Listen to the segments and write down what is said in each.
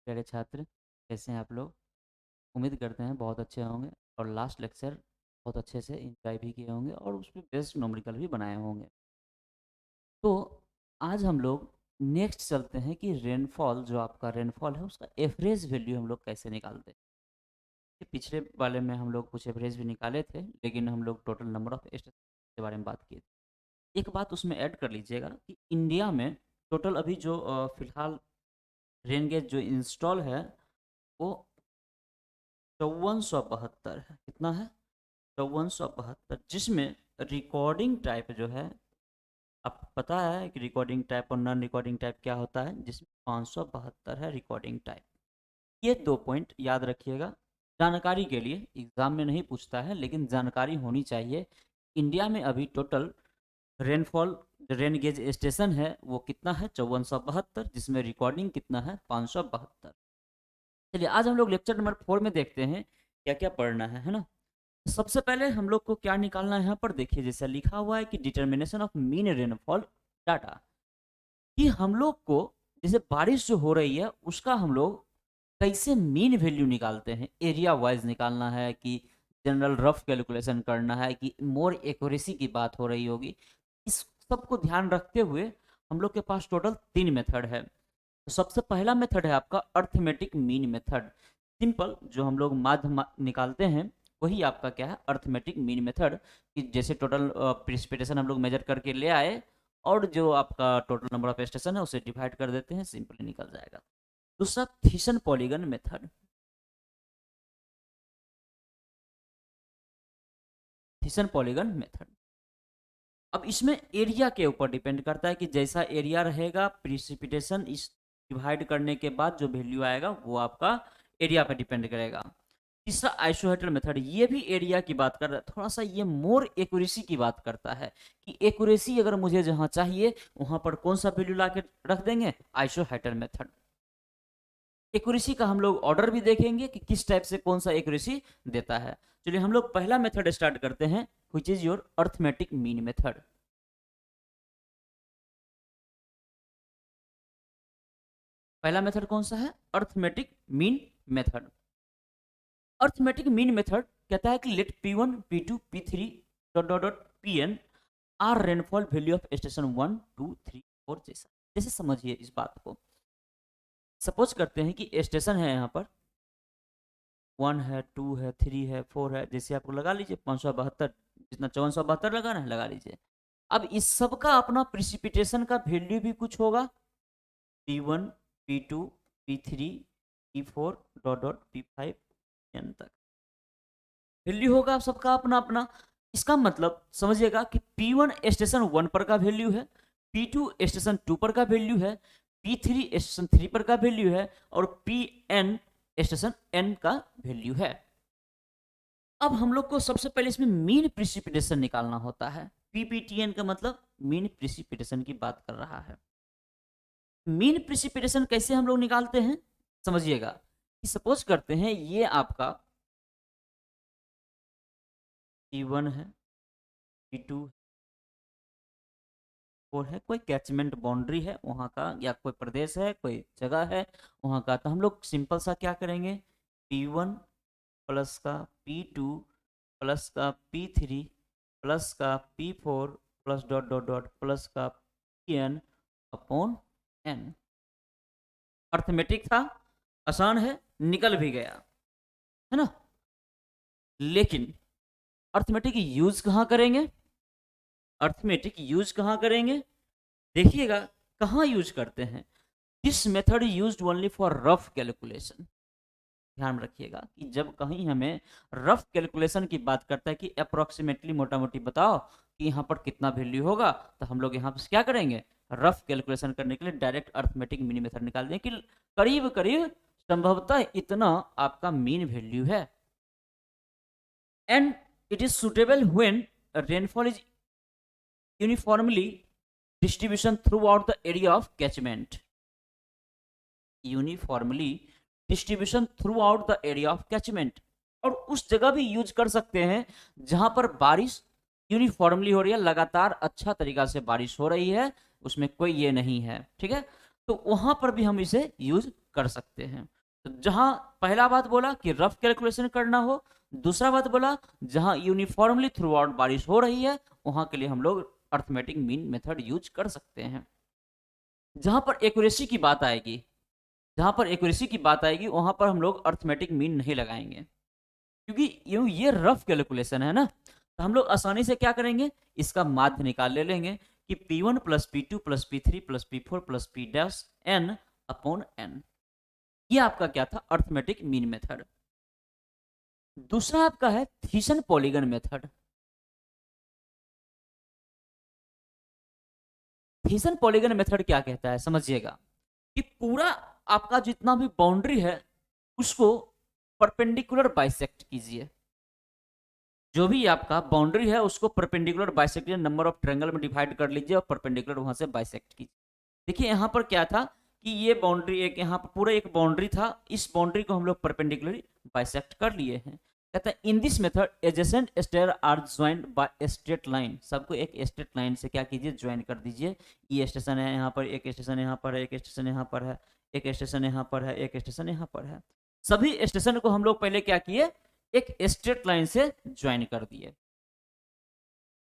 प्यारे छात्र, कैसे हैं आप लोग? उम्मीद करते हैं बहुत अच्छे होंगे और लास्ट लेक्चर बहुत अच्छे से एंजॉय भी किए होंगे और उसमें बेस्ट न्यूमेरिकल भी बनाए होंगे। तो आज हम लोग नेक्स्ट चलते हैं कि रेनफॉल, जो आपका रेनफॉल है उसका एवरेज वैल्यू हम लोग कैसे निकालते हैं। ये पिछले वाले में हम लोग कुछ एवरेज भी निकाले थे, लेकिन हम लोग टोटल नंबर ऑफ स्टेशन के बारे में बात की थी। एक बात उसमें ऐड कर लीजिएगा कि इंडिया में टोटल अभी जो फिलहाल रेन गेज जो इंस्टॉल है वो 5472 है। कितना है? 5472, जिसमें रिकॉर्डिंग टाइप जो है, आपको पता है कि रिकॉर्डिंग टाइप और नॉन रिकॉर्डिंग टाइप क्या होता है, जिसमें 572 है रिकॉर्डिंग टाइप। ये 2 पॉइंट याद रखिएगा जानकारी के लिए। एग्जाम में नहीं पूछता है, लेकिन जानकारी होनी चाहिए। इंडिया में अभी total rainfall, rain gauge station है वो कितना है? 5472, जिसमें रिकॉर्डिंग कितना है? 572। चलिए आज हम लोग लेक्चर नंबर 4 में देखते हैं क्या क्या पढ़ना है ना। सबसे पहले हम लोग को क्या निकालना है यहाँ पर देखिए, जैसा लिखा हुआ है कि determination of mean rainfall data, कि हम लोग को जैसे बारिश जो हो रही है उसका हम लोग कैसे मीन वैल्यू निकालते हैं। एरिया वाइज निकालना है कि जनरल रफ कैलकुलेशन करना है कि मोर एक्यूरेसी की बात हो रही होगी। इस सब को ध्यान रखते हुए हम लोग के पास टोटल 3 मेथड है। तो सबसे पहला मेथड है आपका अर्थमेटिक मीन मेथड। सिंपल जो हम लोग माध्य निकालते हैं वही आपका क्या है? Arithmetic mean method. कि जैसे टोटल प्रिसिपिटेशन हम लोग मेजर करके ले आए और जो आपका टोटल नंबर ऑफ स्टेशन है उसे डिवाइड कर देते हैं, सिंपली निकल जाएगा। दूसरा थिसन पॉलीगन मेथड। थिसन पॉलीगन मेथड, अब इसमें एरिया के ऊपर डिपेंड करता है कि जैसा एरिया रहेगा प्रिसिपिटेशन इस डिवाइड करने के बाद जो वैल्यू आएगा वो आपका एरिया पर डिपेंड करेगा। तीसरा आइसोहेड्रल मेथड, ये भी एरिया की बात कर रहा है, थोड़ा सा ये मोर एक्यूरेसी की बात करता है कि एक्यूरेसी अगर मुझे जहां चाहिए वहां पर कौन सा वैल्यू ला के रख देंगे? आइसोहेड्रल मेथड। एक्यूरेसी का हम लोग ऑर्डर भी देखेंगे कि किस टाइप से कौन सा एक्यूरेसी देता है। चलिए हम लोग पहला मेथड स्टार्ट करते हैं, which is your arithmetic mean method. पहला मेथड कौन सा है? Arithmetic mean method. Arithmetic mean method कहता है कि let P1 P2 P3 dot dot dot Pn are rainfall value of station 1 2 3 4। जैसा जैसे समझिए इस बात को, सपोज करते हैं कि स्टेशन है यहाँ पर 1 है, 2 है, 3 है, 4 है, जैसे आपको लगा लीजिए 572, जितना 5472 लगाना है लगा लीजिए। अब इस सब का अपना प्रिसिपिटेशन का वैल्यू भी कुछ होगा, P1 P2 P3 P4 dot dot P5 N तक वैल्यू होगा सबका अपना अपना। इसका मतलब समझिएगा कि P1 स्टेशन 1 पर का वैल्यू है, P2 स्टेशन 2 पर का वैल्यू है, P3 स्टेशन 3 पर का वैल्यू है और Pn स्टेशन n का वैल्यू है। अब हम लोग को सबसे पहले इसमें मीन प्रिसिपिटेशन निकालना होता है। PPTN का मतलब मीन प्रिसिपिटेशन की बात कर रहा है। मीन प्रिसिपिटेशन कैसे हम लोग निकालते हैं समझिएगा, कि सपोज करते हैं ये आपका P1 है, P2 और है, कोई कैचमेंट बाउंड्री है वहाँ का, या कोई प्रदेश है, कोई जगह है वहाँ का। तो हम लोग सिंपल सा क्या करेंगे? P1 प्लस का P2 प्लस का P3 प्लस का P4 plus dot dot dot plus का Pn अपॉन n। अर्थमेटिक था, आसान है, निकल भी गया है ना। लेकिन अर्थमेटिक यूज कहाँ करेंगे? अर्थमेटिक यूज कहाँ करेंगे? देखिएगा कहाँ यूज करते हैं। This method used only for rough calculation. ध्यान रखिएगा कि जब कहीं हमें रफ कैलकुलेशन की बात करता है कि अप्रोक्सीमेटली मोटा मोटी बताओ कि यहाँ पर कितना वैल्यू होगा, तो हम लोग यहाँ पर क्या करेंगे? रफ कैलकुलेशन करने के लिए डायरेक्ट अर्थमेटिक मीन मेथड निकाल देंगे कि करीब करीब संभवतः इतना आपका मीन वैल्यू है। And it is suitable when rainfall is uniformly distribution throughout the area of catchment। Uniformly distribution through out the area of catchment. और उस जगह भी यूज कर सकते हैं जहां पर बारिश यूनिफॉर्मली हो रही है, लगातार अच्छा तरीका से बारिश हो रही है, उसमें कोई ये नहीं है, ठीक है। तो वहां पर भी हम इसे यूज कर सकते हैं। तो जहां पहला बात बोला कि रफ कैलकुलेशन करना हो, दूसरा बात बोला जहां यूनिफॉर्मली थ्रू आउट बारिश हो रही है वहां के लिए हम लोग अर्थमेटिक मीन मेथड यूज कर सकते हैं। जहां पर एक्यूरेसी की बात आएगी, वहां पर हम लोग अर्थमेटिक मीन नहीं लगाएंगे, क्योंकि ये रफ कैलकुलेशन है ना। तो हम लोग आसानी से क्या करेंगे, इसका माध्य निकाल ले लेंगे कि P1 plus P2 plus P3 plus P4 plus P dash n upon n। ये आपका क्या था, अर्थमेटिक मीन मेथड। दूसरा आपका है थीसन पॉलीगन मेथड। थीसन पॉलीगन मेथड क्या कहता है समझिएगा, कि पूरा आपका जितना भी बाउंड्री है उसको परपेंडिकुलर बाइसेक्ट कीजिए। जो भी आपका बाउंड्री है उसको perpendicular bisect, number of triangle में डिवाइड कर लीजिए और परपेंडिकुलर वहां से बाइसेक्ट कीजिए। देखिए यहाँ पर क्या था कि ये बाउंड्री एक, यहाँ पर पूरा एक बाउंड्री था, इस बाउंड्री को हम लोग परपेंडिकुलरली बाइसेक्ट कर लिए हैं। कहता है in this method adjacent stair are joined by straight line. सबको एक स्ट्रेट लाइन से क्या कीजिए, ज्वाइन कर दीजिए। ये स्टेशन है यहाँ पर, एक स्टेशन यहाँ पर है, एक स्टेशन यहाँ पर है, एक स्टेशन यहाँ पर है, एक स्टेशन यहाँ पर है। सभी स्टेशन को हम लोग पहले क्या किए, एक स्ट्रेट लाइन से ज्वाइन कर दिए।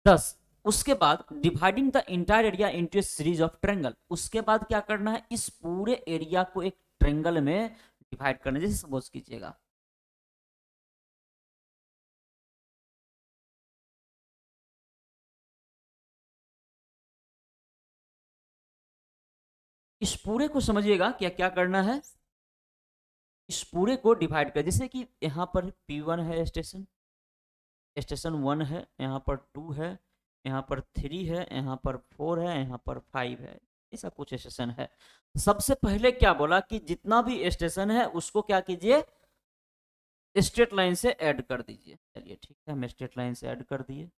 10 उसके बाद dividing the entire area into A series of triangle. उसके बाद क्या करना है, इस पूरे एरिया को एक ट्रायंगल में डिवाइड करना है। जैसे सपोज कीजिएगा इस पूरे को समझिएगा क्या क्या करना है, इस पूरे को डिवाइड कर, जैसे कि यहाँ पर P1 है स्टेशन, स्टेशन 1 है, यहाँ पर 2 है, यहाँ पर 3 है, यहाँ पर 4 है, यहाँ पर 5 है, ऐसा कुछ स्टेशन है। सबसे पहले क्या बोला कि जितना भी स्टेशन है उसको क्या कीजिए, स्ट्रेट लाइन से ऐड कर दीजिए। चलिए ठीक है, हम स्ट्रेट लाइन से ऐड कर दिए।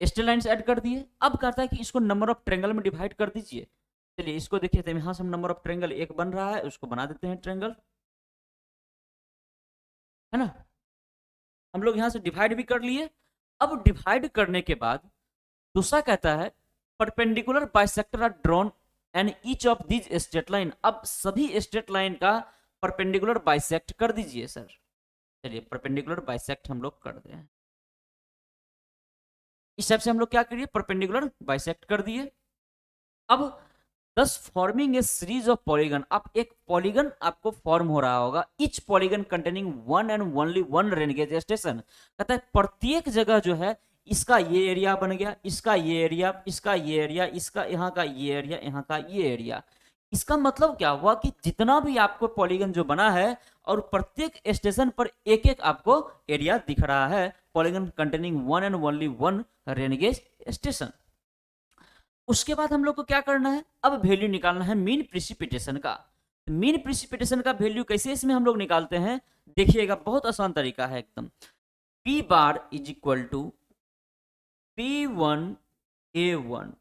स्ट्रेट लाइन से ऐड कर दिए। अब कहता है कि इसको नंबर ऑफ ट्रायंगल में डिवाइड कर दीजिए। चलिए इसको देखिए, तो यहाँ से हम नंबर ऑफ ट्रायंगल एक बन रहा है, उसको बना देते हैं ट्रायंगल, है ना। हम लोग यहाँ से डिवाइड भी कर लिए। अब डिवाइड करने के बाद दूसरा कहता है perpendicular bisector are drawn and each of these straight line. अब सभी स्ट्रेट लाइन का परपेंडिकुलर बाइसेक्ट कर दीजिए सर। चलिए परपेंडिकुलर बाइसेक्ट हम लोग कर दें। इस टाइप से हम लोग क्या करिए, परपेंडिकुलर बाइसेक्ट कर दिए। अब दस forming a series of polygon. अब एक पॉलीगन आपको फॉर्म हो रहा होगा, etch polygon containing one and only one rain gauge station. कहता है प्रत्येक जगह जो है इसका ये एरिया बन गया, इसका ये एरिया, इसका ये एरिया, इसका यहाँ का ये एरिया, यहाँ का ये एरिया। इसका मतलब क्या हुआ कि जितना भी आपको पॉलीगन जो बना है और प्रत्येक स्टेशन पर एक एक आपको एरिया दिख रहा है, polygon containing one and only one rain gauge station. उसके बाद हम लोग को क्या करना है, अब वैल्यू निकालना है मीन प्रिसिपिटेशन का। मीन प्रिसिपिटेशन का वैल्यू कैसे इसमें हम लोग निकालते हैं, देखिएगा बहुत आसान तरीका है एकदम। P bar is equal to P1 A1।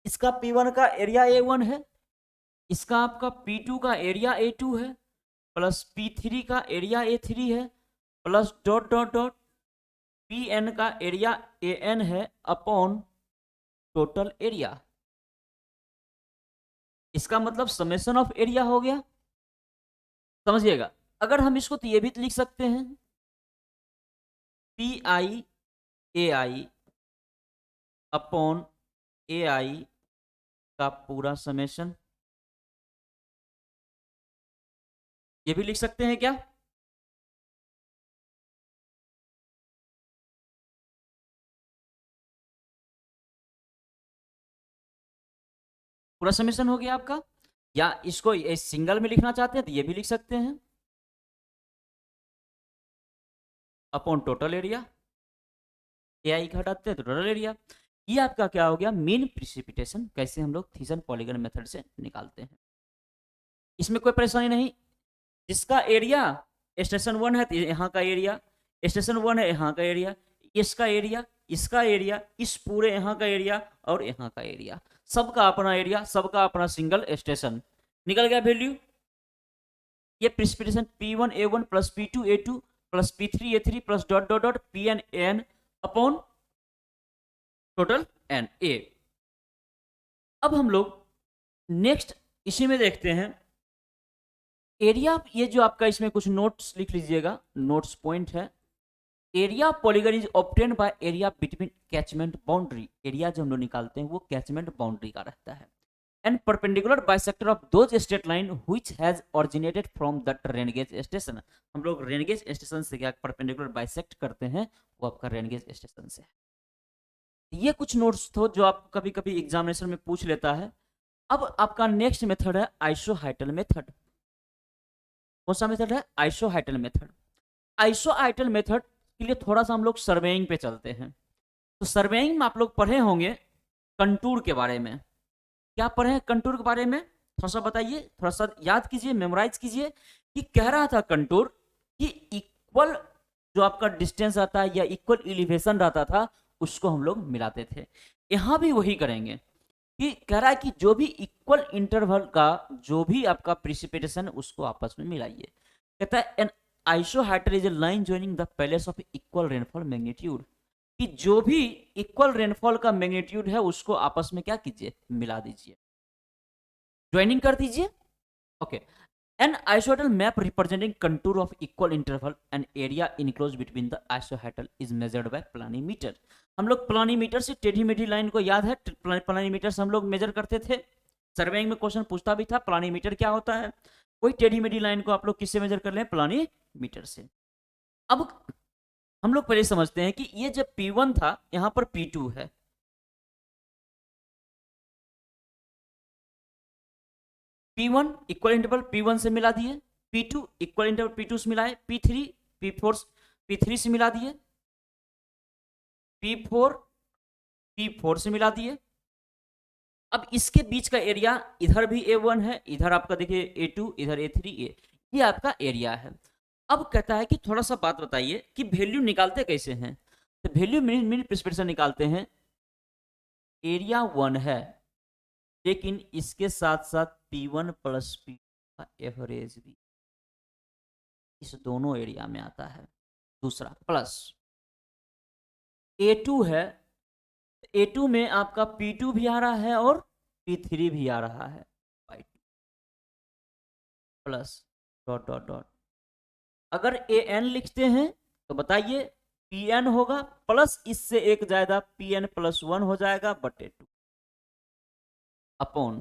इसका P1 का एरिया A1 है, इसका आपका P2 का एरिया A2 है, प्लस P3 का एरिया A3 है, plus dot dot dot Pn का एरिया An है अपॉन टोटल एरिया। इसका मतलब समेशन ऑफ एरिया हो गया, समझिएगा। अगर हम इसको तो ये भी लिख सकते हैं Pi Ai अपॉन Ai का पूरा समेशन, ये भी लिख सकते हैं क्या। पूरा समेशन हो गया आपका। या इसको सिंगल में लिखना चाहते हैं तो ये भी लिख सकते हैं अपॉन टोटल एरिया, Ai घटाते हैं तो टोटल एरिया। ये आपका क्या हो गया, मीन प्रिसिपिटेशन कैसे हम लोग थीसन पॉलीगन मेथड से निकालते हैं। इसमें कोई परेशानी नहीं। जिसका एरिया स्टेशन 1 है तो यहाँ का एरिया, स्टेशन 1 है यहाँ का एरिया, इसका एरिया, इसका एरिया, इस पूरे यहाँ का एरिया और यहाँ का एरिया, सबका अपना एरिया, सबका अपना सिंगल स्टेशन। निकल गया वैल्यू। ये precipitation P1 A1 plus P2 A2 plus P3A3 plus dot dot dot PN upon total N A. अब हम लोग नेक्स्ट इसी में देखते हैं एरिया। ये जो आपका इसमें कुछ नोट्स लिख लीजिएगा, नोट्स पॉइंट है। Area polygon is obtained by area between catchment boundary. Area जो हम लोग निकालते हैं वो कैचमेंट बाउंड्री का रहता है। And perpendicular bisector of those straight line which has originated from the rain gauge station. हम लोग रेनगेज स्टेशन से क्या परपेंडिकुलर बाइसेक्ट करते हैं, वो आपका रेनगेज स्टेशन से है। ये कुछ नोट्स थो जो आप कभी कभी एग्जामिनेशन में पूछ लेता है। अब आपका नेक्स्ट मेथड है आइसोहाइटल मेथड। कौन सा मेथड है? आइसोहाइटल मेथड। आइसोहाइटल मेथड के लिए थोड़ा सा हम लोग सर्वेइंग पे चलते हैं। तो सर्वेइंग में आप लोग पढ़े होंगे कंटूर के बारे में। क्या पढ़े हैं कंटूर के बारे में? थोड़ा सा बताइए, थोड़ा सा याद कीजिए, मेमोराइज कीजिए। कि कह रहा था कंटूर कि इक्वल जो आपका डिस्टेंस आता है या इक्वल एलिवेशन रहता था उसको हम लोग मिलाते थे। यहां भी वही करेंगे कि कह रहा है कि जो भी इक्वल इंटरवल का जो भी आपका प्रिसिपिटेशन उसको आपस में मिलाइए। कहता है an isohyetal is a line joining the places of equal rainfall magnitude. कि जो भी इक्वल रेनफॉल का मैग्नीट्यूड है उसको आपस में क्या कीजिए, मिला दीजिए, ज्वाइनिंग कर दीजिए। Okay. An isohedral map representing contour of equal interval and area enclosed between the isohedral is measured by planimeter। हम लोग प्लानीमीटर से टेढ़ी मेढ़ी लाइन को याद है, प्लानीमीटर से हम लोग मेजर करते थे। सर्वेइंग में क्वेश्चन पूछता भी था प्लानीमीटर क्या होता है। वही टेढ़ी मेढ़ी लाइन को आप लोग किससे मेजर कर लें? प्लानीमीटर से। अब हम लोग पहले समझते हैं कि ये जब P1 था यहां पर P2 है। P1 इक्वल इंटरवल P1 से मिला दिए, P2 इक्वल इंटरवल P2 से मिलाए, P3 P4 P3 से मिला दिए, P4 P4 से मिला दिए। अब इसके बीच का एरिया इधर भी A1 है, इधर आपका देखिए A2, इधर A3 ये आपका एरिया है। अब कहता है कि थोड़ा सा बात बताइए कि वैल्यू निकालते कैसे हैं। तो वैल्यू मिनट प्रिस्क्रिप्शन निकालते हैं। एरिया 1 है लेकिन इसके साथ साथ P1 प्लस P का एवरेज भी इस दोनों एरिया में आता है। दूसरा प्लस A2 है, A2 में आपका P2 भी आ रहा है और P3 भी आ रहा है प्लस डॉट डॉट डॉट। अगर AN लिखते हैं तो बताइए PN होगा प्लस इससे एक ज्यादा PN प्लस 1 हो जाएगा बटे 2 अपॉन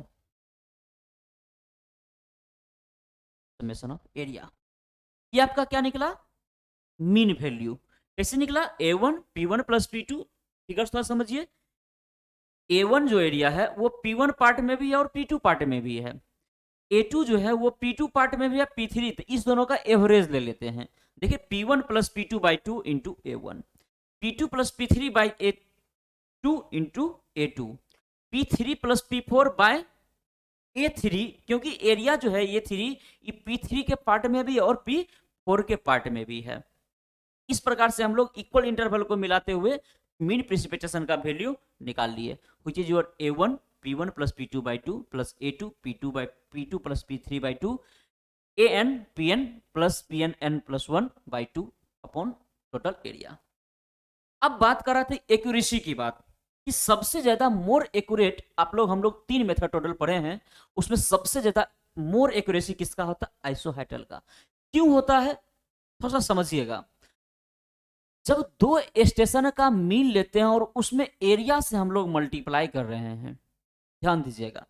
समेशन ऑफ एरिया। ये आपका क्या निकला? Mean value. कैसे निकला? A1 P1 plus P2। Figure थोड़ा समझिए। A1 जो एरिया है वो P1 पार्ट में भी है और P2 पार्ट में भी है। A2 जो है वो P2 पार्ट में भी है, P3। तो इस दोनों का एवरेज ले लेते हैं। देखिए P1 plus P2 by 2 into A1, P2 plus P3 by A2 into A2, P3 plus P4 by A3। क्योंकि एरिया जो है A3 ये P3 के पार्ट में भी है और P4 के पार्ट में भी है। इस प्रकार से हम लोग इक्वल इंटरवल को मिलाते हुए मीन प्रिसिपिटेशन का वैल्यू निकाल लिए, which is your A1 P1 plus P2 by 2 plus A2 P2 plus P3 by 2 AN PN plus PN plus 1 by 2 upon total area. अब बात कर रहे थे एक्यूरेसी की बात कि सबसे ज्यादा मोर एक्यूरेट आप लोग हम लोग 3 मेथड टोटल पढ़े हैं, उसमें सबसे ज्यादा मोर एक्यूरेसी किसका होता है? आइसोहाइटल का। क्यों होता है थोड़ा सा समझिएगा। जब दो स्टेशन का मीन लेते हैं और उसमें एरिया से हम लोग मल्टीप्लाई कर रहे हैं, ध्यान दीजिएगा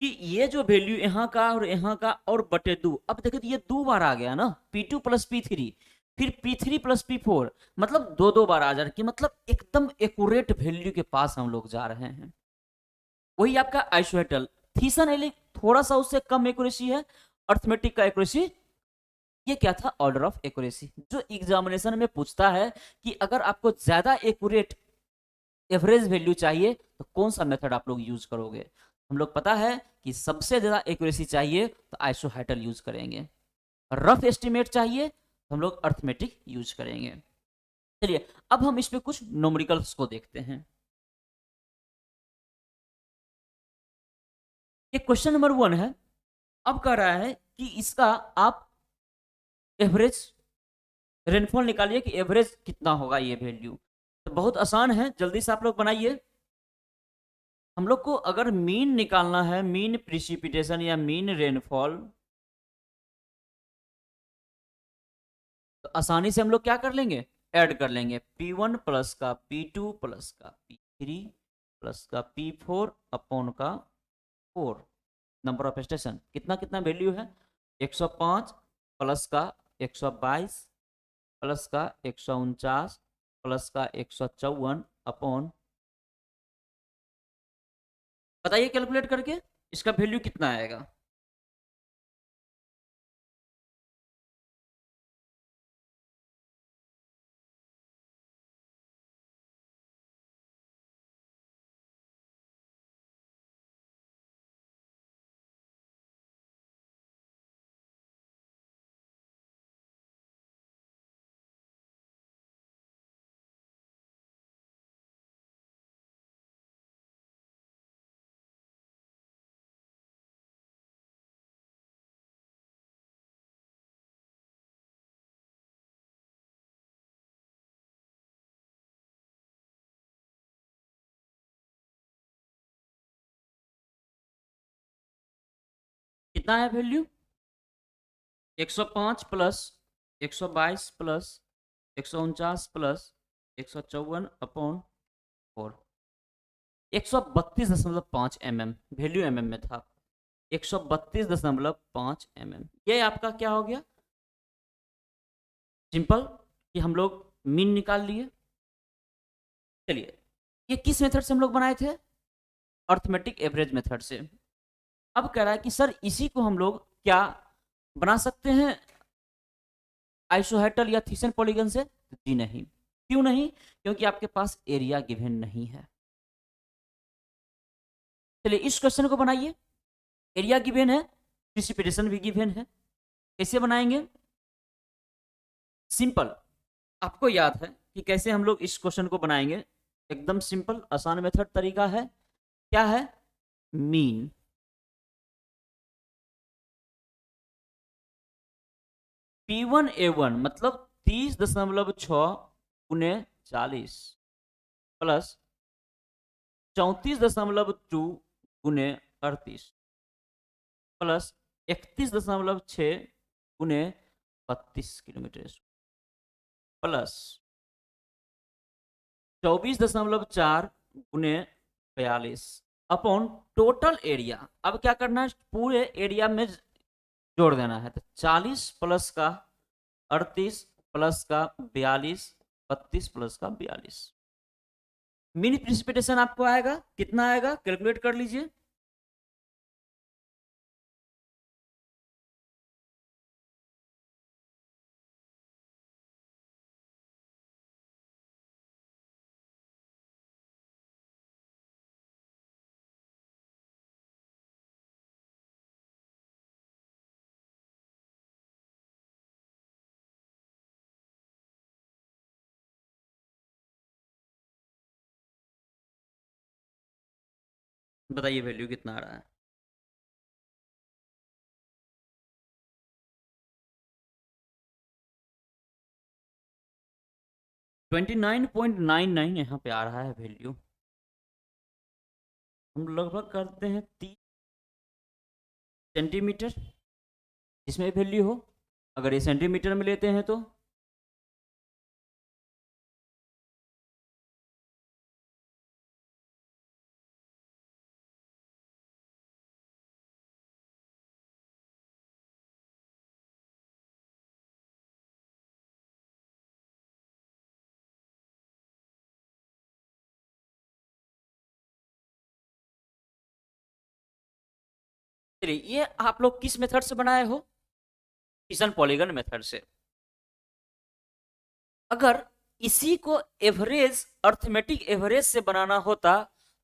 कि ये जो वैल्यू यहाँ का और बटे 2। अब देखिए ये 2 बार आ गया ना, P2 प्लस P3 फिर P3 प्लस P4, मतलब 2 बार आ जा रहा है। मतलब एकदम एक्यूरेट वैल्यू के पास हम लोग जा रहे हैं। वही आपका आइसोहेटल थीसन थोड़ा सा उससे कम एक्यूरेसी है, अर्थमेटिक का एक्यूरेसी ये क्या था? Order of accuracy. जो एग्जामिनेशन में पूछता है कि अगर आपको ज्यादा एक्यूरेट एवरेज वैल्यू चाहिए तो कौन सा मेथड आप लोग यूज करोगे? हम लोग पता है कि सबसे ज्यादा एक्यूरेसी चाहिए तो आइसोहाइटल यूज करेंगे, रफ एस्टिमेट चाहिए तो हम लोग अर्थमेटिक यूज करेंगे। चलिए अब हम इसमें कुछ न्यूमेरिकल्स को देखते हैं। ये क्वेश्चन नंबर 1 है। अब कह रहा है कि इसका आप एवरेज रेनफॉल निकालिए कि एवरेज कितना होगा ये वैल्यू। तो बहुत आसान है, जल्दी से आप लोग बनाइए। हम लोग को अगर मीन निकालना है, मीन प्रिसिपिटेशन या मीन रेनफॉल, तो आसानी से हम लोग क्या कर लेंगे, ऐड कर लेंगे P1 प्लस का P2 प्लस का P3 प्लस का P4 अपॉन का 4, नंबर ऑफ स्टेशन कितना कितना वैल्यू है, 105 प्लस का 122 प्लस का 149 प्लस का 154 अपॉन, बताइए कैलकुलेट करके इसका वैल्यू कितना आएगा। कितना है value, 105 plus 122 plus 149 plus 154 upon 4, 132.5 mm value mm में था, 132.5 mm। ये आपका क्या हो गया, सिंपल, कि हम लोग मीन निकाल लिए। चलिए, ये किस मेथड से हम लोग बनाए थे, अर्थमेटिक एवरेज मेथड से। अब कह रहा है कि सर इसी को हम लोग क्या बना सकते हैं आइसोहेटल या थिसन पॉलीगन से, जी नहीं। क्यों नहीं, क्योंकि आपके पास एरिया गिवन नहीं है। चलिए इस क्वेश्चन को बनाइए, एरिया गिवन है, प्रिसिपिटेशन भी गिवन है, कैसे बनाएंगे, सिंपल, आपको याद है कि कैसे हम लोग इस क्वेश्चन को बनाएंगे, एकदम सिंपल आसान मेथड तरीका है, क्या है, मीन P1A1 मतलब 30.6 गुने 40 प्लस 34.2 गुने 38 प्लस 31.6 गुने 32 किलोमीटर प्लस 24.4 गुने 42 अपॉन टोटल एरिया। अब क्या करना है, पूरे एरिया में जोड़ देना है, तो 40 प्लस का 38 प्लस का 42 32 प्लस का 42, मिनी प्रिसिपिटेशन आपको आएगा कितना, आएगा कैलकुलेट कर लीजिए। बताइए वैल्यू कितना आ रहा है, 29.99 यहाँ पे आ रहा है वैल्यू। हम लगभग करते हैं 30 सेंटीमीटर, इसमें वैल्यू हो, अगर ये सेंटीमीटर में लेते हैं तो चलिए ये आप लोग किस मेथड से बनाए हो, टिसन पॉलीगन मेथड से। अगर इसी को एवरेज अर्थमेटिक एवरेज से बनाना होता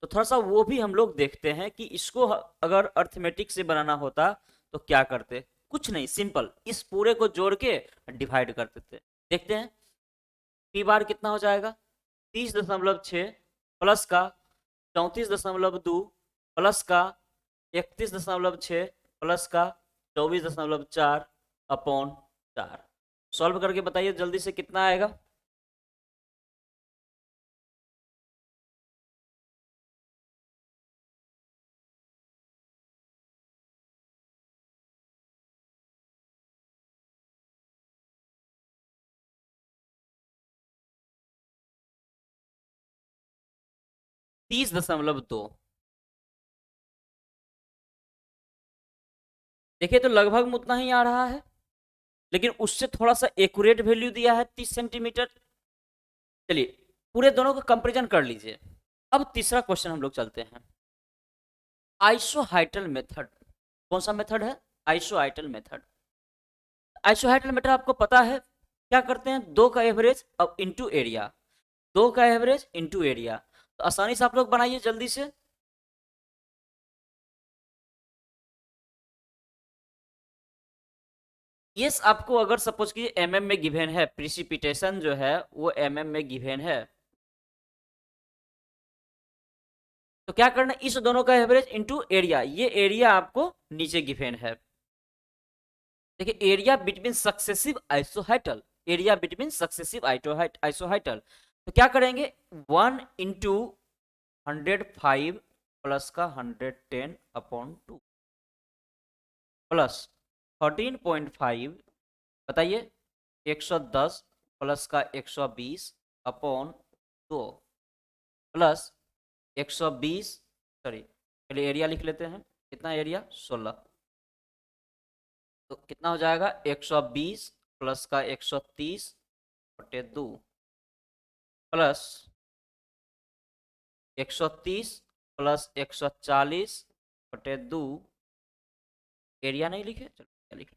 तो थोड़ा सा वो भी हम लोग देखते हैं कि इसको अगर अर्थमेटिक से बनाना होता तो क्या करते, कुछ नहीं, सिंपल इस पूरे को जोड़ के डिवाइड कर देते। देखते हैं पी बार कितना हो जाएगा, 30.6 प्लस का 34.2 प्लस का 31.6 प्लस का 24.4 अपॉन 4, सॉल्व करके बताइए जल्दी से कितना आएगा। तीस दशमलव दो। देखिए तो लगभग उतना ही आ रहा है, लेकिन उससे थोड़ा सा एक्यूरेट वैल्यू दिया है 30 सेंटीमीटर। चलिए पूरे दोनों का कंपेरिजन कर लीजिए। अब तीसरा क्वेश्चन हम लोग चलते हैं। आइसोहाइटल मेथड, कौन सा मेथड है? आइसोहाइटल मेथड। आइसोहाइटल मेथड आपको पता है क्या करते हैं, दो का एवरेज अब इंटू एरिया, दो का एवरेज इंटू एरिया। तो आसानी से आप लोग बनाइए जल्दी से। यस, आपको अगर सपोज कीजिए एमएम में गिवन है, प्रिसिपिटेशन जो है वो एमएम में गिवन है, तो क्या करना, इस दोनों का एवरेज इंटू एरिया, ये एरिया आपको नीचे गिवन है। देखिए area between successive isohyetal, area between successive isohyetal, तो क्या करेंगे, 1 × 105 प्लस का 110/2 प्लस 13.5, बताइए 110 प्लस का 120/2 प्लस 120, सॉरी पहले एरिया लिख लेते हैं, कितना एरिया 16, तो कितना हो जाएगा 120 प्लस का 130/2 प्लस 130 प्लस 140/2, एरिया नहीं लिखे, चलो क्या लिख,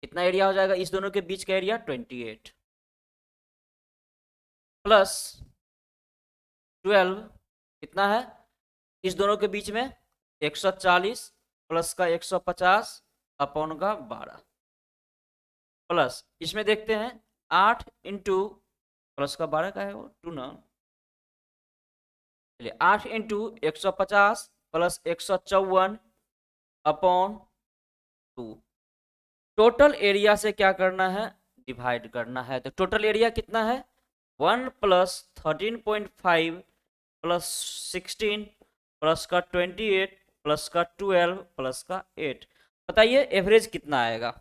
कितना एरिया हो जाएगा इस दोनों के बीच का एरिया 28 प्लस 12, कितना है इस दोनों के बीच में 140 प्लस का 150/12 प्लस इसमें देखते हैं 8 इंटू प्लस का 12 का है वो 2 ना, चलिए 8 इंटू 150 प्लस 154/2, टोटल एरिया से क्या करना है, डिवाइड करना है। तो टोटल एरिया कितना है 1 प्लस 13.5 प्लस 16 प्लस का 28 प्लस का 12 प्लस का 8, बताइए एवरेज कितना आएगा।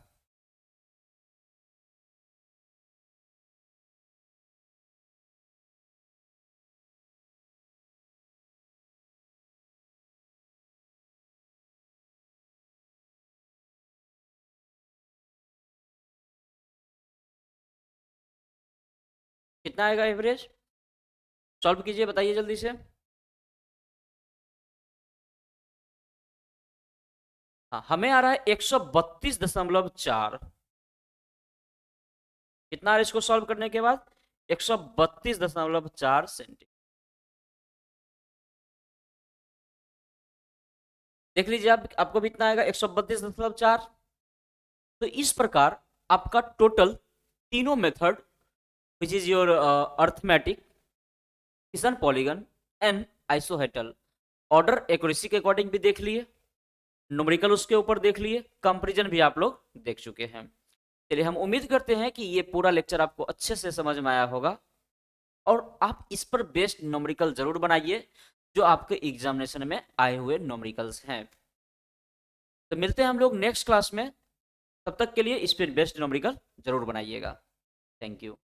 कितना आएगा एवरेज, सॉल्व कीजिए बताइए जल्दी से। हाँ हमें आ रहा है 132.4, कितना आ रहा है इसको सॉल्व करने के बाद 132.4 सेंटीमीटर। देख लीजिए आप, आपको भी इतना आएगा 132.4। तो इस प्रकार आपका टोटल तीनों method which is your arithmetic, Thiessen polygon and isohyetal, order accuracy के अकॉर्डिंग भी देख लिए, न्यूमेरिकल उसके ऊपर देख लिए, कंपैरिजन भी आप लोग देख चुके हैं। चलिए हम उम्मीद करते हैं कि ये पूरा लेक्चर आपको अच्छे से समझ में आया होगा और आप इस पर बेस्ड न्यूमेरिकल जरूर बनाइए जो आपके एग्जामिनेशन में आए हुए न्यूमेरिकल्स हैं। तो मिलते हैं हम लोग नेक्स्ट क्लास में, तब तक के लिए इस पर बेस्ड न्यूमेरिकल जरूर बनाइएगा। Thank you.